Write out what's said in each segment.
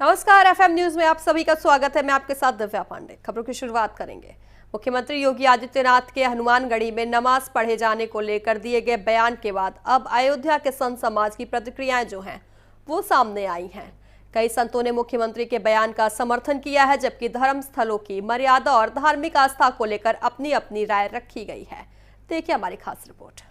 नमस्कार, FM news में आप सभी का स्वागत है। मैं आपके साथ दिव्या पांडे। खबरों की शुरुआत करेंगे। मुख्यमंत्री योगी आदित्यनाथ के हनुमानगढ़ी में नमाज पढ़े जाने को लेकर दिए गए बयान के बाद अब अयोध्या के संत समाज की प्रतिक्रियाएं जो हैं वो सामने आई हैं। कई संतों ने मुख्यमंत्री के बयान का समर्थन किया है, जबकि धर्म स्थलों की मर्यादा और धार्मिक आस्था को लेकर अपनी अपनी राय रखी गई है। देखिए हमारी खास रिपोर्ट।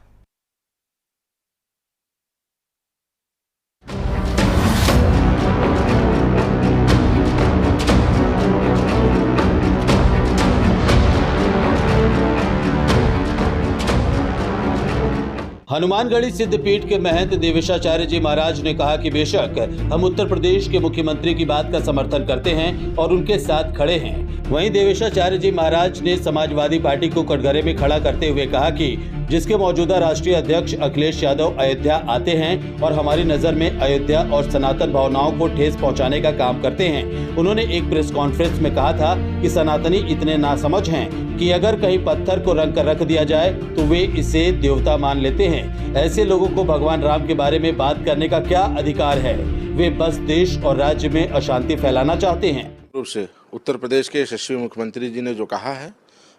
हनुमानगढ़ी सिद्धपीठ के महंत देवेशाचार्य जी महाराज ने कहा कि बेशक हम उत्तर प्रदेश के मुख्यमंत्री की बात का समर्थन करते हैं और उनके साथ खड़े हैं। वहीं देवेशाचार्य जी महाराज ने समाजवादी पार्टी को कटघरे में खड़ा करते हुए कहा कि जिसके मौजूदा राष्ट्रीय अध्यक्ष अखिलेश यादव अयोध्या आते हैं और हमारी नजर में अयोध्या और सनातन भावनाओं को ठेस पहुंचाने का काम करते हैं। उन्होंने एक प्रेस कॉन्फ्रेंस में कहा था कि सनातनी इतने नासमझ हैं कि अगर कहीं पत्थर को रंग कर रख दिया जाए तो वे इसे देवता मान लेते हैं। ऐसे लोगों को भगवान राम के बारे में बात करने का क्या अधिकार है? वे बस देश और राज्य में अशांति फैलाना चाहते हैं। रूप से उत्तर प्रदेश के यशस्वी मुख्यमंत्री जी ने जो कहा है,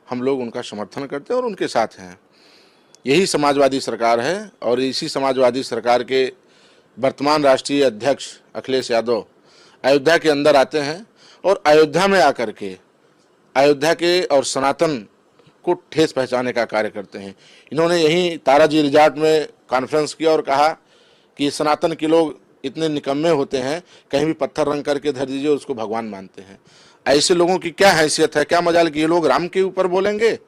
हम लोग उनका समर्थन करते हैं और उनके साथ हैं। यही समाजवादी सरकार है और इसी समाजवादी सरकार के वर्तमान राष्ट्रीय अध्यक्ष अखिलेश यादव अयोध्या के अंदर आते हैं और अयोध्या में आकर के अयोध्या के और सनातन को ठेस पहुंचाने का कार्य करते हैं। इन्होंने यहीं ताराजी रिजॉर्ट में कॉन्फ्रेंस किया और कहा कि सनातन के लोग इतने निकम्मे होते हैं, कहीं भी पत्थर रंग करके धर दीजिए उसको भगवान मानते हैं। ऐसे लोगों की क्या हैसियत है, क्या मजाल कि ये लोग राम के ऊपर बोलेंगे?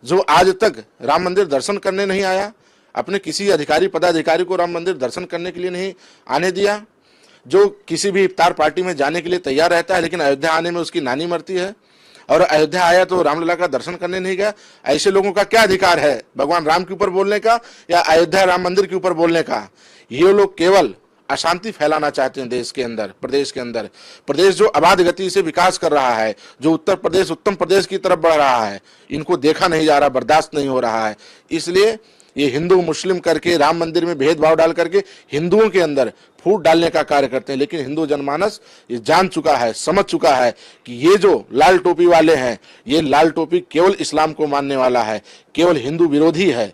जो आज तक राम मंदिर दर्शन करने नहीं आया, अपने किसी अधिकारी पदाधिकारी को राम मंदिर दर्शन करने के लिए नहीं आने दिया, जो किसी भी इफ्तार पार्टी में जाने के लिए तैयार रहता है लेकिन अयोध्या आने में उसकी नानी मरती है, और अयोध्या आया तो रामलला का दर्शन करने नहीं गया। ऐसे लोगों का क्या अधिकार है भगवान राम के ऊपर बोलने का या अयोध्या राम मंदिर के ऊपर बोलने का? ये लोग केवल अशांति फैलाना चाहते हैं देश के अंदर, प्रदेश के अंदर। प्रदेश जो अबाध गति से विकास कर रहा है, जो उत्तर प्रदेश उत्तम प्रदेश की तरफ बढ़ रहा है, इनको देखा नहीं जा रहा, बर्दाश्त नहीं हो रहा है। इसलिए ये हिंदू मुस्लिम करके राम मंदिर में भेदभाव डाल करके हिंदुओं के अंदर फूट डालने का कार्य करते हैं। लेकिन हिंदू जनमानस ये जान चुका है, समझ चुका है कि ये जो लाल टोपी वाले हैं, ये लाल टोपी केवल इस्लाम को मानने वाला है, केवल हिंदू विरोधी है।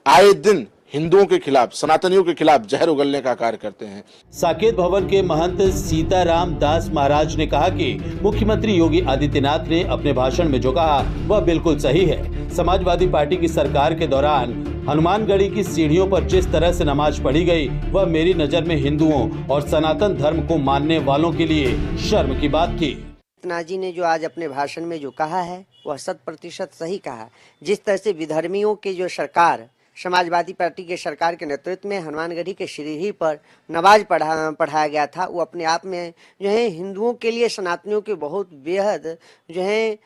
आए दिन हिंदुओं के खिलाफ, सनातनियों के खिलाफ जहर उगलने का कार्य करते हैं। साकेत भवन के महंत सीताराम दास महाराज ने कहा कि मुख्यमंत्री योगी आदित्यनाथ ने अपने भाषण में जो कहा वह बिल्कुल सही है। समाजवादी पार्टी की सरकार के दौरान हनुमानगढ़ी की सीढ़ियों पर जिस तरह से नमाज पढ़ी गई, वह मेरी नजर में हिंदुओं और सनातन धर्म को मानने वालों के लिए शर्म की बात थी। आदित्यनाथ जी ने जो आज अपने भाषण में जो कहा है वह 100% सही कहा। जिस तरह से विधर्मियों के जो सरकार, समाजवादी पार्टी के सरकार के नेतृत्व में हनुमानगढ़ी के सीढ़ी पर नमाज पढ़ाया गया था, वो अपने आप में जो है हिंदुओं के लिए, सनातनियों के बहुत बेहद जो है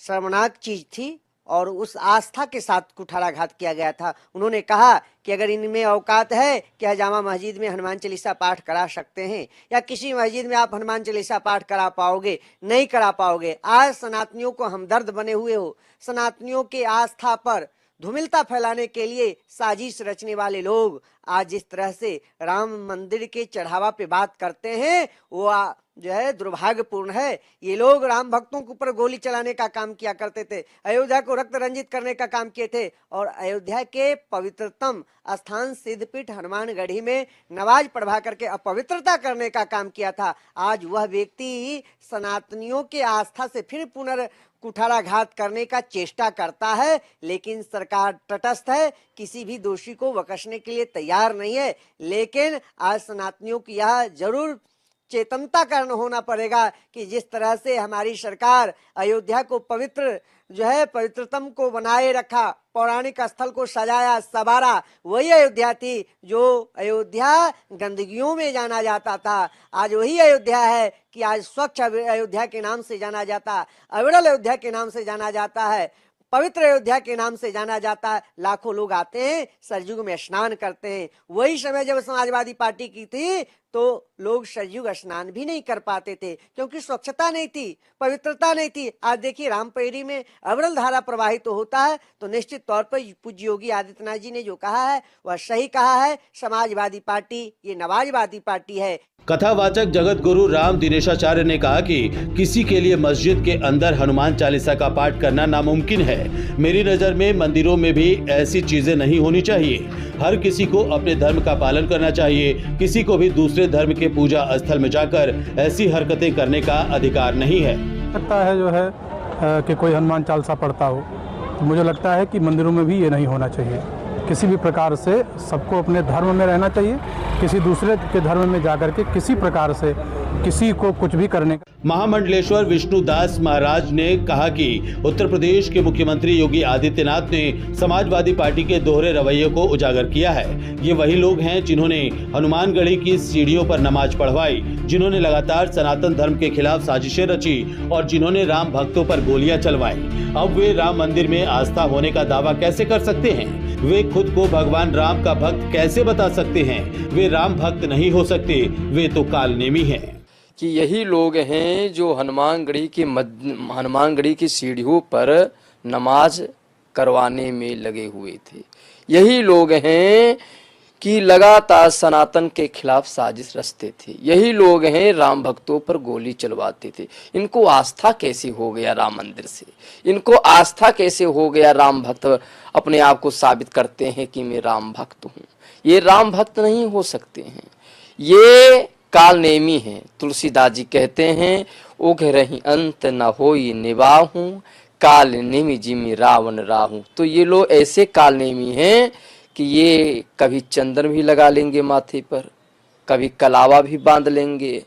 शर्मनाक चीज थी और उस आस्था के साथ कुठाराघात किया गया था। उन्होंने कहा कि अगर इनमें औकात है क्या जामा मस्जिद में हनुमान चालीसा पाठ करा सकते हैं या किसी मस्जिद में आप हनुमान चालीसा पाठ करा पाओगे? नहीं करा पाओगे। आज सनातनियों को हमदर्द बने हुए हो, सनातनियों के आस्था पर धूमिलता फैलाने के लिए साजिश रचने वाले लोग आज जिस तरह से राम मंदिर के चढ़ावा पे बात करते हैं वो जो है दुर्भाग्यपूर्ण है। ये लोग राम भक्तों के ऊपर गोली चलाने का काम किया करते थे, अयोध्या को रक्त रंजित करने का काम किए थे और अयोध्या के पवित्रतम स्थान सिद्धपीठ हनुमानगढ़ी में नमाज पढ़वा करके अपवित्रता करने का काम किया था। आज वह व्यक्ति सनातनियों के आस्था से फिर कुठाराघात करने का चेष्टा करता है, लेकिन सरकार तटस्थ है, किसी भी दोषी को बख्शने के लिए तैयार नहीं है। लेकिन आज सनातनियों की यह जरूर चेतनता कारण होना पड़ेगा कि जिस तरह से हमारी सरकार अयोध्या को पवित्र जो है पवित्रतम को बनाए रखा, पौराणिक स्थल को सजाया सवारा, वही अयोध्या थी जो अयोध्या गंदगियों में जाना जाता था। आज वही अयोध्या है कि आज स्वच्छ अयोध्या के नाम से जाना जाता, अविरल अयोध्या के नाम से जाना जाता है, पवित्र अयोध्या के नाम से जाना जाता है। लाखों लोग आते हैं, सरयुग में स्नान करते हैं। वही समय जब समाजवादी पार्टी की थी तो लोग सरयुग स्नान भी नहीं कर पाते थे क्योंकि स्वच्छता नहीं थी, पवित्रता नहीं थी। आज देखिए रामपेड़ी में अविरल धारा प्रवाहित तो होता है, तो निश्चित तौर पर पूज्य योगी आदित्यनाथ जी ने जो कहा है वह सही कहा है। समाजवादी पार्टी ये नमाजवादी पार्टी है। कथावाचक जगत गुरु राम दिनेशाचार्य ने कहा कि किसी के लिए मस्जिद के अंदर हनुमान चालीसा का पाठ करना नामुमकिन है। मेरी नजर में मंदिरों में भी ऐसी चीजें नहीं होनी चाहिए। हर किसी को अपने धर्म का पालन करना चाहिए। किसी को भी दूसरे धर्म के पूजा स्थल में जाकर ऐसी हरकतें करने का अधिकार नहीं है। लगता है जो है कि कोई हनुमान चालीसा पढ़ता हो, तो मुझे लगता है कि मंदिरों में भी ये नहीं होना चाहिए। किसी भी प्रकार से सबको अपने धर्म में रहना चाहिए। किसी दूसरे के धर्म में जाकर के किसी प्रकार से किसी को कुछ भी करने का। महामंडलेश्वर विष्णुदास महाराज ने कहा कि उत्तर प्रदेश के मुख्यमंत्री योगी आदित्यनाथ ने समाजवादी पार्टी के दोहरे रवैये को उजागर किया है। ये वही लोग हैं जिन्होंने हनुमानगढ़ी की सीढ़ियों पर नमाज पढ़वाई, जिन्होंने लगातार सनातन धर्म के खिलाफ साजिशें रची और जिन्होंने राम भक्तों पर गोलियां चलवाई। अब वे राम मंदिर में आस्था होने का दावा कैसे कर सकते हैं? वे खुद को भगवान राम का भक्त कैसे बता सकते हैं? वे राम भक्त नहीं हो सकते, वे तो कालनेमी हैं। कि यही लोग हैं जो हनुमानगढ़ी की सीढ़ियों पर नमाज करवाने में लगे हुए थे। यही लोग हैं कि लगातार सनातन के खिलाफ साजिश रचते थे। यही लोग हैं राम भक्तों पर गोली चलवाते थे। इनको आस्था कैसे हो गया राम मंदिर से? इनको आस्था कैसे हो गया? राम भक्त अपने आप को साबित करते हैं कि मैं राम भक्त हूँ। ये राम भक्त नहीं हो सकते हैं, ये कालनेमी हैं। तुलसीदास जी कहते हैं, उघ रही अंत न होई निवाहू, कालनेमी जिमि रावण राहू। तो ये लोग ऐसे कालनेमी हैं कि ये कभी चंदन भी लगा लेंगे माथे पर, कभी कलावा भी बांध लेंगे,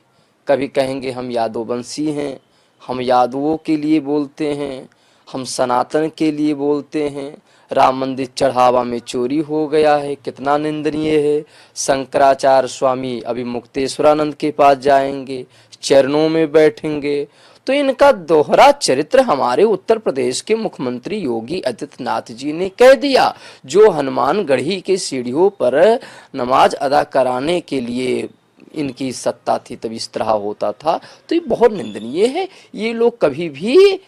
कभी कहेंगे हम यादववंशी हैं, हम यादवों के लिए बोलते हैं, हम सनातन के लिए बोलते हैं। राम मंदिर चढ़ावा में चोरी हो गया है, कितना निंदनीय है। शंकराचार्य स्वामी अभी मुक्तेश्वरानंद के पास जाएंगे, चरणों में बैठेंगे। तो इनका दोहरा चरित्र हमारे उत्तर प्रदेश के मुख्यमंत्री योगी आदित्यनाथ जी ने कह दिया। जो हनुमानगढ़ी के सीढ़ियों पर नमाज अदा कराने के लिए इनकी सत्ता थी तब इस तरह होता था, तो ये बहुत निंदनीय है। ये लोग कभी भी,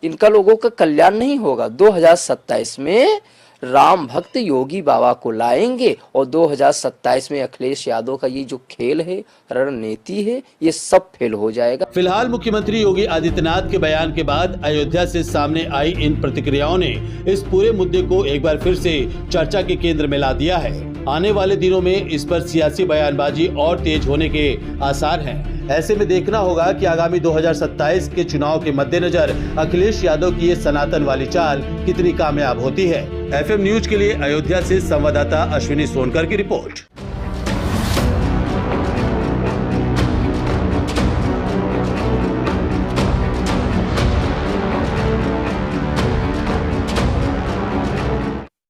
इनका लोगों का कल्याण नहीं होगा। 2027 में राम भक्त योगी बाबा को लाएंगे और 2027 में अखिलेश यादव का ये जो खेल है, रणनीति है, ये सब फेल हो जाएगा। फिलहाल मुख्यमंत्री योगी आदित्यनाथ के बयान के बाद अयोध्या से सामने आई इन प्रतिक्रियाओं ने इस पूरे मुद्दे को एक बार फिर से चर्चा के केंद्र में ला दिया है। आने वाले दिनों में इस पर सियासी बयानबाजी और तेज होने के आसार हैं। ऐसे में देखना होगा कि आगामी 2027 के चुनाव के मद्देनजर अखिलेश यादव की ये सनातन वाली चाल कितनी कामयाब होती है। FM न्यूज के लिए अयोध्या से संवाददाता अश्विनी सोनकर की रिपोर्ट।